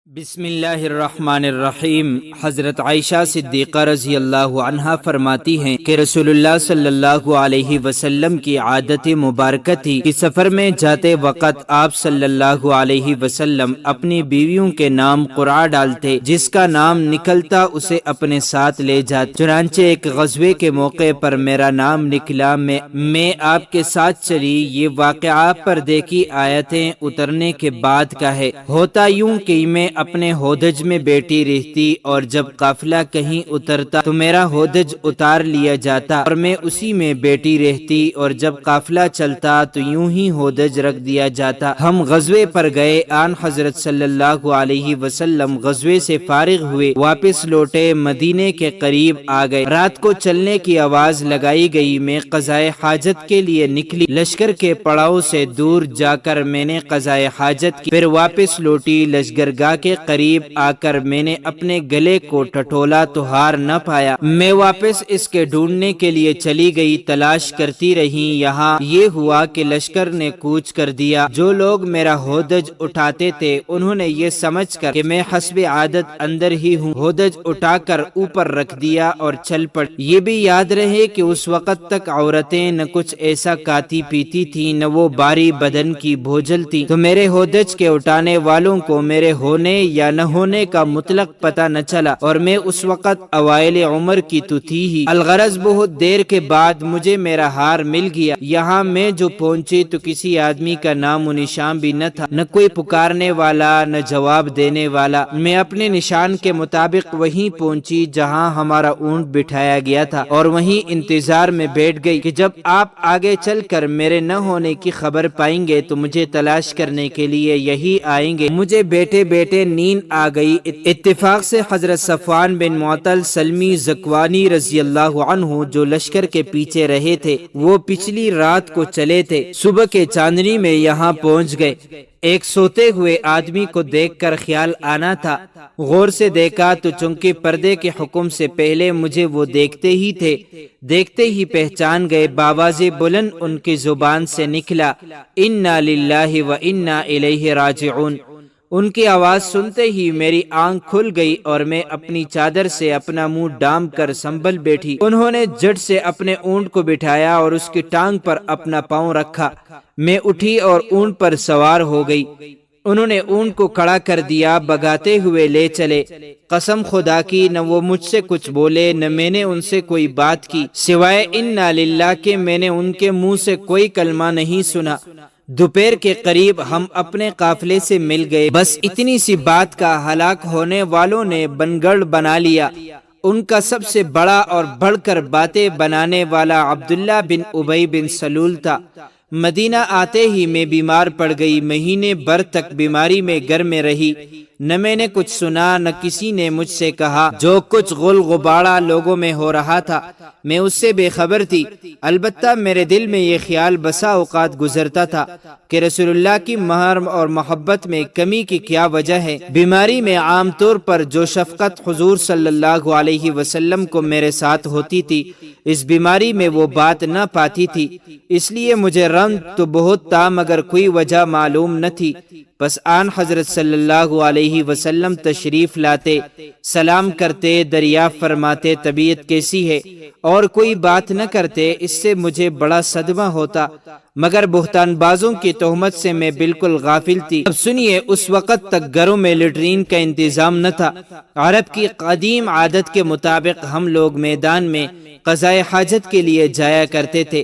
بسم اللہ الرحمن الرحیم۔ حضرت عائشہ صدیقہ رضی اللہ عنہا فرماتی ہیں کہ رسول اللہ صلی اللہ علیہ وسلم کی عادت مبارکہ تھی کہ سفر میں جاتے وقت آپ صلی اللہ علیہ وسلم اپنی بیویوں کے نام قرعہ ڈالتے، جس کا نام نکلتا اسے اپنے ساتھ لے جاتے۔ چنانچہ ایک غزوے کے موقع پر میرا نام نکلا، میں آپ کے ساتھ چلی۔ یہ واقعہ پردے کی آیتیں اترنے کے بعد کا ہے۔ ہوتا یوں کہ میں اپنے ہودج میں بیٹھی رہتی، اور جب قافلہ کہیں اترتا تو میرا ہودج اتار لیا جاتا اور میں اسی میں بیٹھی رہتی، اور جب قافلہ چلتا تو یوں ہی ہودج رکھ دیا جاتا۔ ہم غزوے پر گئے، آن حضرت صلی اللہ علیہ وسلم غزوے سے فارغ ہوئے، واپس لوٹے، مدینے کے قریب آ گئے۔ رات کو چلنے کی آواز لگائی گئی، میں قضائے حاجت کے لیے نکلی۔ لشکر کے پڑاؤ سے دور جا کر میں نے قضائے حاجت کی، پھر واپس لوٹی۔ لشکرگاہ کے قریب آ کر میں نے اپنے گلے کو ٹٹولا تو ہار نہ پایا۔ میں واپس اس کے ڈھونڈنے کے لیے چلی گئی، تلاش کرتی رہی۔ یہاں یہ ہوا کہ لشکر نے کوچ کر دیا۔ جو لوگ میرا ہودج اٹھاتے تھے انہوں نے یہ سمجھ کر کہ میں حسب عادت اندر ہی ہوں، ہودج اٹھا کر اوپر رکھ دیا اور چل پڑی۔ یہ بھی یاد رہے کہ اس وقت تک عورتیں نہ کچھ ایسا کھاتی پیتی تھی، نہ وہ باری بدن کی بوجھل تھی، تو میرے ہودج کے اٹھانے والوں کو میرے ہونے یا نہ ہونے کا مطلق پتہ نہ چلا، اور میں اس وقت اوائل عمر کی تو تھی ہی۔ الغرض بہت دیر کے بعد مجھے میرا ہار مل گیا۔ یہاں میں جو پہنچی تو کسی آدمی کا نام و نشان بھی نہ تھا، نہ کوئی پکارنے والا، نہ جواب دینے والا۔ میں اپنے نشان کے مطابق وہیں پہنچی جہاں ہمارا اونٹ بٹھایا گیا تھا، اور وہیں انتظار میں بیٹھ گئی کہ جب آپ آگے چل کر میرے نہ ہونے کی خبر پائیں گے تو مجھے تلاش کرنے کے لیے یہی آئیں گے۔ مجھے بیٹھے بیٹھے نیند آ گئی۔ اتفاق سے حضرت صفوان بن معطل سلمی زکوانی رضی اللہ عنہ جو لشکر کے پیچھے رہے تھے، وہ پچھلی رات کو چلے تھے، صبح کے چاندنی میں یہاں پہنچ گئے۔ ایک سوتے ہوئے آدمی کو دیکھ کر خیال آنا تھا، غور سے دیکھا تو چونکہ پردے کے حکم سے پہلے مجھے وہ دیکھتے ہی تھے، دیکھتے ہی پہچان گئے۔ باواز بلند ان کی زبان سے نکلا، انا للہ و انا الیہ راجعون۔ ان کی آواز سنتے ہی میری آنکھ کھل گئی اور میں اپنی چادر سے اپنا منہ ڈام کر سنبھل بیٹھی۔ انہوں نے جھٹ سے اپنے اونٹ کو بٹھایا اور اس کی ٹانگ پر اپنا پاؤں رکھا۔ میں اٹھی اور اونٹ پر سوار ہو گئی۔ انہوں نے اونٹ کو کھڑا کر دیا، بگاتے ہوئے لے چلے۔ قسم خدا کی نہ وہ مجھ سے کچھ بولے، نہ میں نے ان سے کوئی بات کی، سوائے انا للہ کے میں نے ان کے منہ سے کوئی کلمہ نہیں سنا۔ دوپہر کے قریب ہم اپنے قافلے سے مل گئے۔ بس اتنی سی بات کا ہلاک ہونے والوں نے بنگڑ بنا لیا۔ ان کا سب سے بڑا اور بڑھ کر باتیں بنانے والا عبداللہ بن ابی بن سلول تھا۔ مدینہ آتے ہی میں بیمار پڑ گئی، مہینے بھر تک بیماری میں گھر میں رہی۔ نہ میں نے کچھ سنا، نہ کسی نے مجھ سے کہا۔ جو کچھ غل غبارہ لوگوں میں ہو رہا تھا میں اس سے بے خبر تھی۔ البتہ میرے دل میں یہ خیال بسا اوقات گزرتا تھا کہ رسول اللہ کی مہر اور محبت میں کمی کی کیا وجہ ہے۔ بیماری میں عام طور پر جو شفقت حضور صلی اللہ علیہ وسلم کو میرے ساتھ ہوتی تھی، اس بیماری میں وہ بات نہ پاتی تھی۔ اس لیے مجھے رنج تو بہت تھا مگر کوئی وجہ معلوم نہ تھی۔ بس آن حضرت صلی اللہ علیہ وسلم تشریف لاتے، سلام کرتے، دریافت فرماتے طبیعت کیسی ہے، اور کوئی بات نہ کرتے۔ اس سے مجھے بڑا صدمہ ہوتا، مگر بہتان بازوں کی تہمت سے میں بالکل غافل تھی۔ اب سنیے، اس وقت تک گھروں میں لیٹرین کا انتظام نہ تھا۔ عرب کی قدیم عادت کے مطابق ہم لوگ میدان میں قضائے حاجت کے لیے جایا کرتے تھے۔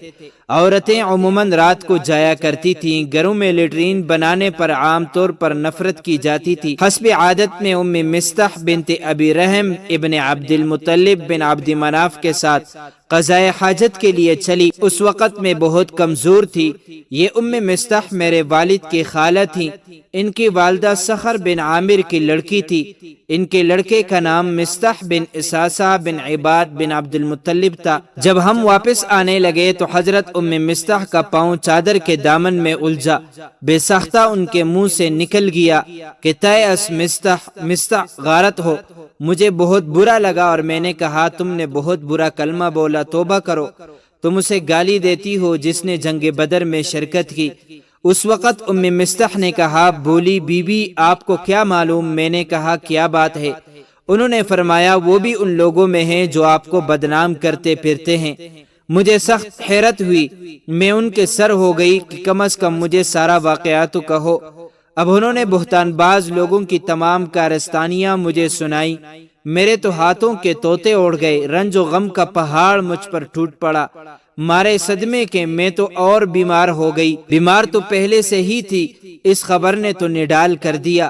عورتیں عموماً رات کو جایا کرتی تھیں۔ گھروں میں لیٹرین بنانے پر عام طور پر نفرت کی جاتی تھی۔ حسب عادت میں ام مستح بنت ابی رحم ابن عبد المطلب بن عبد مناف کے ساتھ قضائے حاجت کے لیے چلی۔ اس وقت میں بہت کمزور تھی۔ یہ ام مستح میرے والد کی خالہ تھی۔ ان کی والدہ صخر بن عامر کی لڑکی تھی۔ ان کے لڑکے کا نام مستح بن اساسہ بن عباد بن عبد المطلب تھا۔ جب ہم واپس آنے لگے تو حضرت ام مستح کا پاؤں چادر کے دامن میں الجھا، بے ساختہ ان کے منہ سے نکل گیا کہ تیأس مستح غارت ہو۔ مجھے بہت برا لگا اور میں نے کہا، تم نے بہت برا کلمہ بولا، توبہ کرو، تم اسے گالی دیتی ہو جس نے جنگ بدر میں شرکت کی۔ اس وقت ام مستح نے کہا، بولی بیوی آپ کو کیا معلوم؟ میں نے کہا کیا بات ہے؟ انہوں نے فرمایا وہ بھی ان لوگوں میں ہیں جو آپ کو بدنام کرتے پھرتے ہیں۔ مجھے سخت حیرت ہوئی، میں ان کے سر ہو گئی کہ کم از کم مجھے سارا واقعہ تو کہو۔ اب انہوں نے بہتان باز لوگوں کی تمام کارستانیاں مجھے سنائی۔ میرے تو ہاتھوں کے طوطے اڑ گئے، رنج و غم کا پہاڑ مجھ پر ٹوٹ پڑا۔ مارے صدمے کے میں تو اور بیمار ہو گئی، بیمار تو پہلے سے ہی تھی، اس خبر نے تو نڈال کر دیا۔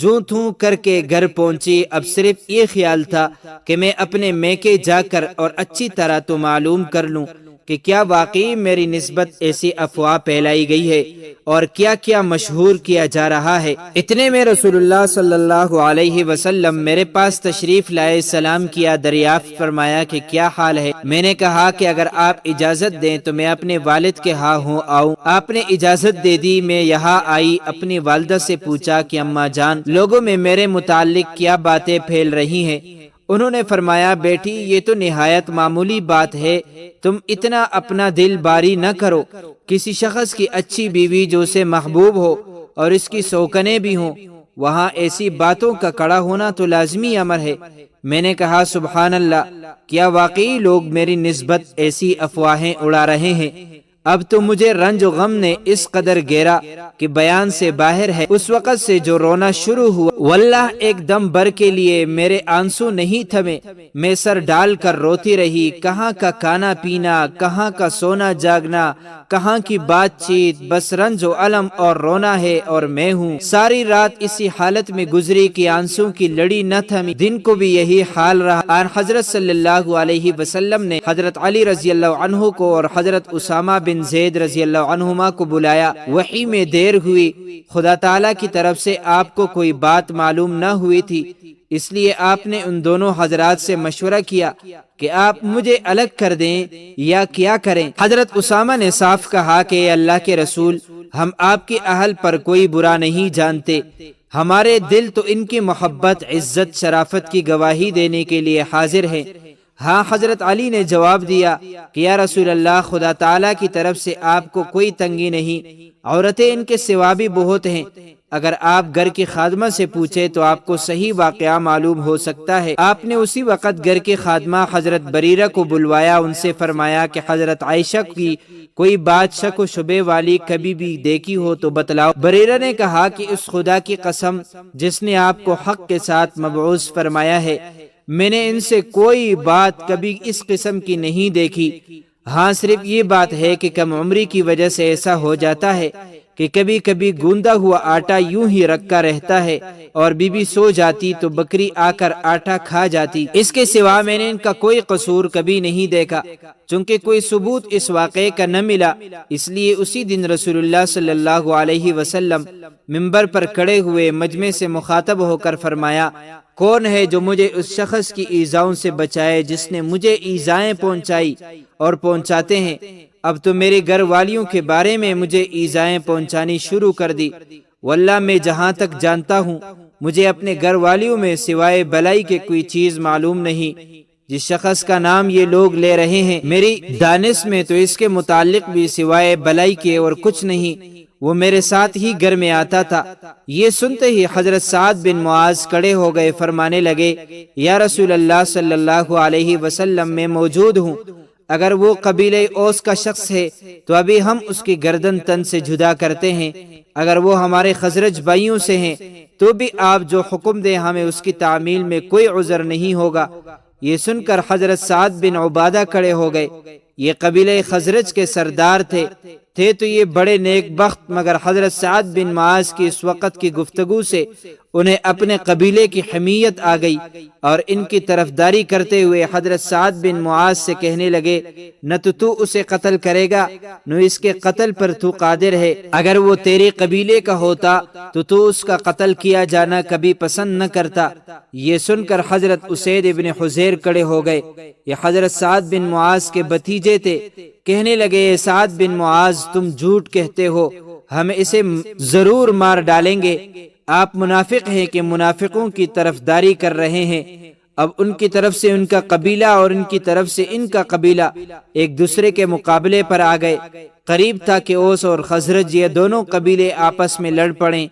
جوں تھوں کر کے گھر پہنچی، اب صرف یہ خیال تھا کہ میں اپنے میکے جا کر اور اچھی طرح تو معلوم کر لوں کہ کیا واقعی میری نسبت ایسی افواہ پھیلائی گئی ہے اور کیا کیا مشہور کیا جا رہا ہے۔ اتنے میں رسول اللہ صلی اللہ علیہ وسلم میرے پاس تشریف لائے، سلام کیا، دریافت فرمایا کہ کیا حال ہے۔ میں نے کہا کہ اگر آپ اجازت دیں تو میں اپنے والد کے ہاں آؤں۔ آپ نے اجازت دے دی، میں یہاں آئی، اپنی والدہ سے پوچھا کہ اماں جان، لوگوں میں میرے متعلق کیا باتیں پھیل رہی ہیں؟ انہوں نے فرمایا، بیٹی یہ تو نہایت معمولی بات ہے، تم اتنا اپنا دل باری نہ کرو۔ کسی شخص کی اچھی بیوی جو اسے محبوب ہو اور اس کی سوکنیں بھی ہوں، وہاں ایسی باتوں کا کڑا ہونا تو لازمی امر ہے۔ میں نے کہا سبحان اللہ، کیا واقعی لوگ میری نسبت ایسی افواہیں اڑا رہے ہیں؟ اب تو مجھے رنج و غم نے اس قدر گھیرا کہ بیان سے باہر ہے۔ اس وقت سے جو رونا شروع ہوا، واللہ ایک دم بھر کے لیے میرے آنسو نہیں تھمے، میں سر ڈال کر روتی رہی۔ کہاں کا کھانا پینا، کہاں کا سونا جاگنا، کہاں کی بات چیت، بس رنج و علم اور رونا ہے اور میں ہوں۔ ساری رات اسی حالت میں گزری کہ آنسو کی لڑی نہ تھمی، دن کو بھی یہی حال رہا۔ آن حضرت صلی اللہ علیہ وسلم نے حضرت علی رضی اللہ عنہ کو اور حضرت اسامہ بن زید رضی اللہ عنہما کو بلایا۔ وحی میں دیر ہوئی، خدا تعالیٰ کی طرف سے آپ کو کوئی بات معلوم نہ ہوئی تھی، اس لیے آپ نے ان دونوں حضرات سے مشورہ کیا کہ آپ مجھے الگ کر دیں یا کیا کریں۔ حضرت اسامہ نے صاف کہا کہ اے اللہ کے رسول، ہم آپ کے اہل پر کوئی برا نہیں جانتے، ہمارے دل تو ان کی محبت، عزت، شرافت کی گواہی دینے کے لیے حاضر ہیں۔ ہاں حضرت علی نے جواب دیا کہ یا رسول اللہ، خدا تعالیٰ کی طرف سے آپ کو کوئی تنگی نہیں، عورتیں ان کے سوا بھی بہت ہیں، اگر آپ گھر کی خادمہ سے پوچھے تو آپ کو صحیح واقعہ معلوم ہو سکتا ہے۔ آپ نے اسی وقت گھر کی خادمہ حضرت بریرہ کو بلوایا، ان سے فرمایا کہ حضرت عائشہ کی کوئی بات شک و شبے والی کبھی بھی دیکھی ہو تو بتلاؤ۔ بریرہ نے کہا کہ اس خدا کی قسم جس نے آپ کو حق کے ساتھ مبعوث فرمایا ہے، میں نے ان سے کوئی بات کبھی اس قسم کی نہیں دیکھی۔ ہاں صرف یہ بات ہے کہ کم عمری کی وجہ سے ایسا ہو جاتا ہے کہ کبھی کبھی گوندا ہوا آٹا یوں ہی رکھا رہتا ہے اور بی سو جاتی تو بکری آ کر آٹا کھا جاتی، اس کے سوا میں نے ان کا کوئی قصور کبھی نہیں دیکھا۔ چونکہ کوئی ثبوت اس واقعے کا نہ ملا، اس لیے اسی دن رسول اللہ صلی اللہ علیہ وسلم منبر پر کھڑے ہوئے مجمع سے مخاطب ہو کر فرمایا، کون ہے جو مجھے اس شخص کی ایذاؤں سے بچائے جس نے مجھے ایذائیں پہنچائی اور پہنچاتے ہیں؟ اب تو میرے گھر والیوں کے بارے میں مجھے ایذائیں پہنچانی شروع کر دی۔ واللہ میں جہاں تک جانتا ہوں مجھے اپنے گھر والیوں میں سوائے بلائی کے کوئی چیز معلوم نہیں۔ جس شخص کا نام یہ لوگ لے رہے ہیں، میری دانش میں تو اس کے متعلق بھی سوائے بلائی کے اور کچھ نہیں، وہ میرے ساتھ ہی گھر میں آتا تھا۔ یہ سنتے ہی حضرت سعد بن معاذ کھڑے ہو گئے، فرمانے لگے، یا رسول اللہ صلی اللہ علیہ وسلم، میں موجود ہوں، اگر وہ قبیلہ اوس کا شخص ہے تو ابھی ہم اس کی گردن تن سے جدا کرتے ہیں، اگر وہ ہمارے خزرج بھائیوں سے ہیں تو بھی آپ جو حکم دیں ہمیں اس کی تعمیل میں کوئی عذر نہیں ہوگا۔ یہ سن کر حضرت سعد بن عبادہ کھڑے ہو گئے، یہ قبیلہ خزرج کے سردار تھے تو یہ بڑے نیک بخت، مگر حضرت سعد بن معاذ کی اس وقت کی گفتگو سے انہیں اپنے قبیلے کی حمیت آ گئی اور ان کی طرفداری کرتے ہوئے حضرت سعد بن معاذ سے کہنے لگے، نہ تو اسے قتل کرے گا، نہ اس کے قتل پر تو قادر ہے، اگر وہ تیرے قبیلے کا ہوتا تو اس کا قتل کیا جانا کبھی پسند نہ کرتا۔ یہ سن کر حضرت اسید ابن حضیر کھڑے ہو گئے، یہ حضرت سعد بن معاذ کے بھتیجے تھے، کہنے لگے، سعد بن معاذ تم جھوٹ کہتے ہو، ہم اسے ضرور مار ڈالیں گے، آپ منافق ہیں کہ منافقوں کی طرفداری کر رہے ہیں۔ اب ان کی طرف سے ان کا قبیلہ اور ان کی طرف سے ان کا قبیلہ ایک دوسرے کے مقابلے پر آ گئے۔ قریب تھا کہ اوس اور خزرج یہ دونوں قبیلے آپس میں لڑ پڑیں۔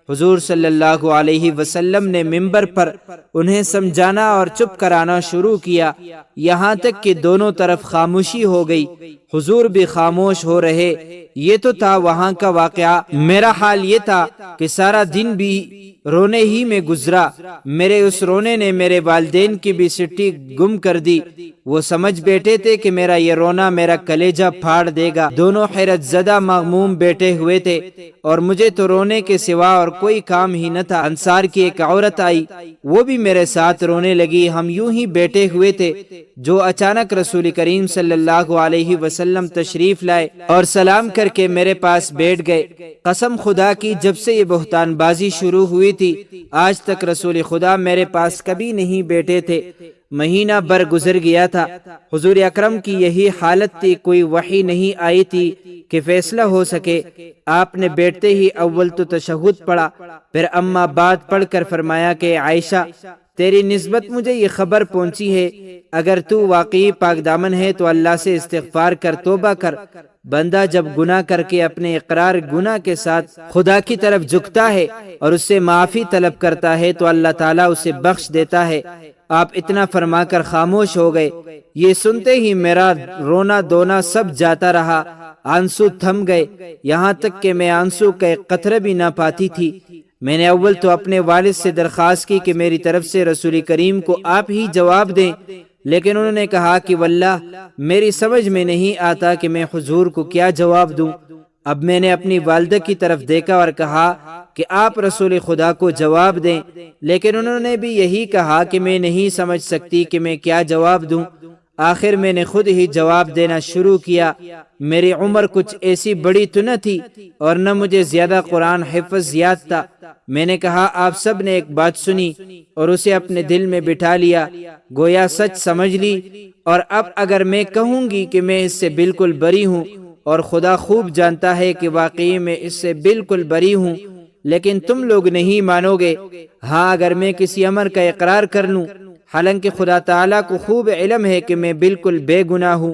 حضور صلی اللہ علیہ وسلم نے منبر پر انہیں سمجھانا اور چپ کرانا شروع کیا، یہاں تک کہ دونوں طرف خاموشی ہو گئی۔ حضور بھی خاموش ہو رہے۔ یہ تو تھا وہاں کا واقعہ۔ میرا حال یہ تھا کہ سارا دن بھی رونے ہی میں گزرا۔ میرے اس رونے نے میرے والدین کی بھی سٹی گم کر دی۔ وہ سمجھ بیٹھے تھے کہ میرا یہ رونا میرا کلیجہ پھاڑ دے گا۔ دونوں حیرت زدہ مغموم بیٹھے ہوئے تھے اور مجھے تو رونے کے سوا اور کوئی کام ہی نہ تھا۔ انصار کی ایک عورت آئی، وہ بھی میرے ساتھ رونے لگی۔ ہم یوں ہی بیٹھے ہوئے تھے جو اچانک رسول کریم صلی اللہ علیہ وسلم تشریف لائے اور سلام کر کے میرے پاس بیٹھ گئے۔ قسم خدا کی جب سے یہ بہتان بازی شروع ہوئی تھی آج تک رسول خدا میرے پاس کبھی نہیں بیٹھے تھے۔ مہینہ بھر گزر گیا تھا، حضور اکرم کی یہی حالت تھی، کوئی وحی نہیں آئی تھی کہ فیصلہ ہو سکے۔ آپ نے بیٹھتے ہی اول تو تشہد پڑھا، پھر اما بعد پڑھ کر فرمایا کہ عائشہ تیری نسبت مجھے یہ خبر پہنچی ہے، اگر تو واقعی پاک دامن ہے تو اللہ سے استغفار کر، توبہ کر۔ بندہ جب گناہ کر کے اپنے اقرار گناہ کے ساتھ خدا کی طرف جھکتا ہے اور اس سے معافی طلب کرتا ہے تو اللہ تعالیٰ اسے بخش دیتا ہے۔ آپ اتنا فرما کر خاموش ہو گئے۔ یہ سنتے ہی میرا رونا دونا سب جاتا رہا، آنسو تھم گئے، یہاں تک کہ میں آنسو کا ایک قطرہ بھی نہ پاتی تھی۔ میں نے اول تو اپنے والد سے درخواست کی کہ میری طرف سے رسول کریم کو آپ ہی جواب دیں، لیکن انہوں نے کہا کہ واللہ میری سمجھ میں نہیں آتا کہ میں حضور کو کیا جواب دوں۔ اب میں نے اپنی والدہ کی طرف دیکھا اور کہا کہ آپ رسول خدا کو جواب دیں، لیکن انہوں نے بھی یہی کہا کہ میں نہیں سمجھ سکتی کہ میں کیا جواب دوں۔ آخر میں نے خود ہی جواب دینا شروع کیا۔ میری عمر کچھ ایسی بڑی تو نہ تھی اور نہ مجھے زیادہ قرآن حفظ یاد تھا۔ میں نے کہا آپ سب نے ایک بات سنی اور اسے اپنے دل میں بٹھا لیا، گویا سچ سمجھ لی، اور اب اگر میں کہوں گی کہ میں اس سے بالکل بری ہوں اور خدا خوب جانتا ہے کہ واقعی میں اس سے بالکل بری ہوں، لیکن تم لوگ نہیں مانو گے۔ ہاں اگر میں کسی امر کا اقرار کر لوں، حالانکہ خدا تعالیٰ کو خوب علم ہے کہ میں بالکل بے گناہ ہوں،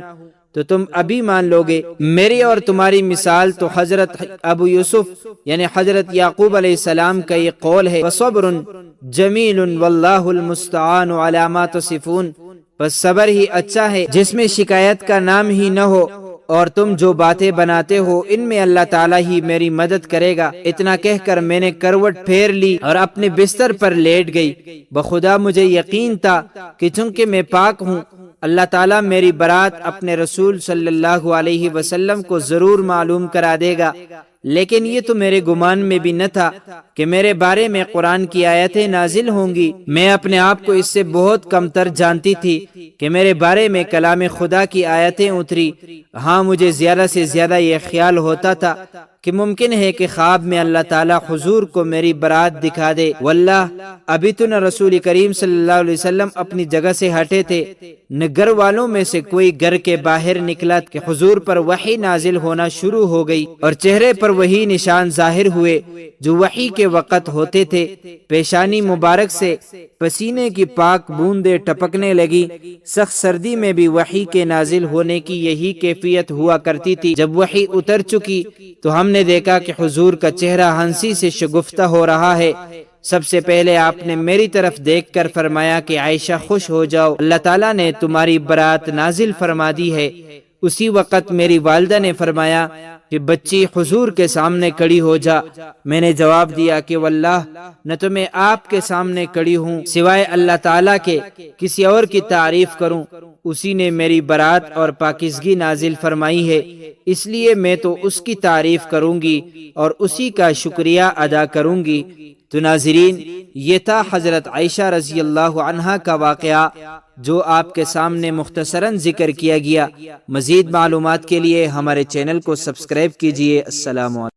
تو تم ابھی مان لو گے۔ میری اور تمہاری مثال تو حضرت ابو یوسف یعنی حضرت یعقوب علیہ السلام کا یہ قول ہے، وَصَبْرٌ جَمِيلٌ وَاللَّهُ الْمُسْتَعَانُ عَلَى مَا تَصِفُونَ، بس صبر ہی اچھا ہے جس میں شکایت کا نام ہی نہ ہو، اور تم جو باتیں بناتے ہو ان میں اللہ تعالیٰ ہی میری مدد کرے گا۔ اتنا کہہ کر میں نے کروٹ پھیر لی اور اپنے بستر پر لیٹ گئی۔ بخدا مجھے یقین تھا کہ چونکہ میں پاک ہوں، اللہ تعالیٰ میری برات اپنے رسول صلی اللہ علیہ وسلم کو ضرور معلوم کرا دے گا، لیکن یہ تو میرے گمان میں بھی نہ تھا کہ میرے بارے میں قرآن کی آیتیں نازل ہوں گی۔ میں اپنے آپ کو اس سے بہت کم تر جانتی تھی کہ میرے بارے میں کلام خدا کی آیتیں اتری۔ ہاں مجھے زیادہ سے زیادہ یہ خیال ہوتا تھا کہ ممکن ہے کہ خواب میں اللہ تعالیٰ حضور کو میری برات دکھا دے۔ واللہ ابھی تو نہ رسول کریم صلی اللہ علیہ وسلم اپنی جگہ سے ہٹے تھے، نہ گھر والوں میں سے کوئی گھر کے باہر نکلا کہ حضور پر وحی نازل ہونا شروع ہو گئی اور چہرے پر وہی نشان ظاہر ہوئے جو وحی کے وقت ہوتے تھے۔ پیشانی مبارک سے پسینے کی پاک بوندیں ٹپکنے لگی۔ سخت سردی میں بھی وحی کے نازل ہونے کی یہی کیفیت ہوا کرتی تھی۔ جب وحی اتر چکی تو ہم نے دیکھا کہ حضور کا چہرہ ہنسی سے شگفتہ ہو رہا ہے۔ سب سے پہلے آپ نے میری طرف دیکھ کر فرمایا کہ عائشہ خوش ہو جاؤ، اللہ تعالیٰ نے تمہاری برات نازل فرما دی ہے۔ اسی وقت میری والدہ نے فرمایا کہ بچی حضور کے سامنے کھڑی ہو جا۔ میں نے جواب دیا کہ واللہ نہ تو میں آپ کے سامنے کھڑی ہوں سوائے اللہ تعالیٰ کے کسی اور کی تعریف کروں، اسی نے میری برات اور پاکیزگی نازل فرمائی ہے، اس لیے میں تو اس کی تعریف کروں گی اور اسی کا شکریہ ادا کروں گی۔ تو ناظرین، یہ تھا حضرت عائشہ رضی اللہ عنہا کا واقعہ جو آپ کے سامنے مختصراً ذکر کیا گیا۔ مزید معلومات کے لیے ہمارے چینل کو سبسکرائب کیجیے۔ السلام علیکم۔